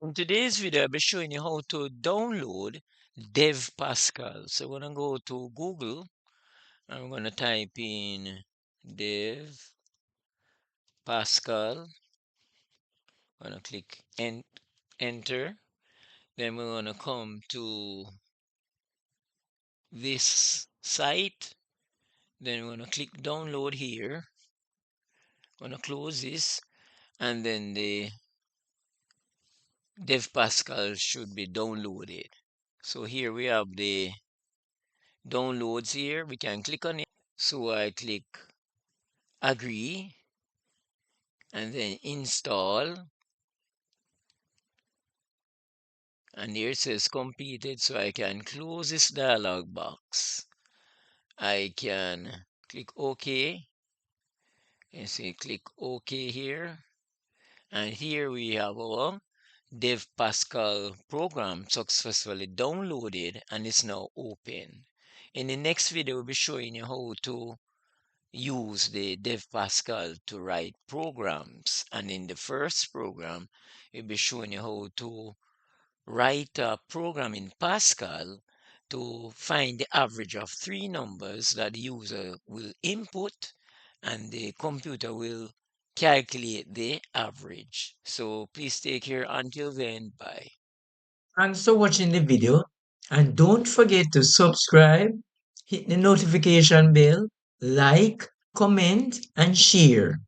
In today's video, I'll be showing you how to download Dev Pascal. So we're gonna go to Google and we're gonna type in Dev Pascal. I'm gonna click enter. Then we're gonna come to this site. Then we're gonna click download here. Gonna close this, and then the Dev Pascal should be downloaded. So here we have the downloads here. We can click on it. So I click agree and then install, and here it says completed, so I can close this dialog box. I can click OK and say click OK here, and here we have our Dev Pascal program successfully downloaded and it's now open. In the next video, we'll be showing you how to use the Dev Pascal to write programs. And in the first program, we'll be showing you how to write a program in Pascal to find the average of three numbers that the user will input and the computer will calculate the average. So please take care until then. Bye. Thanks for watching the video, and don't forget to subscribe, hit the notification bell, like, comment, and share.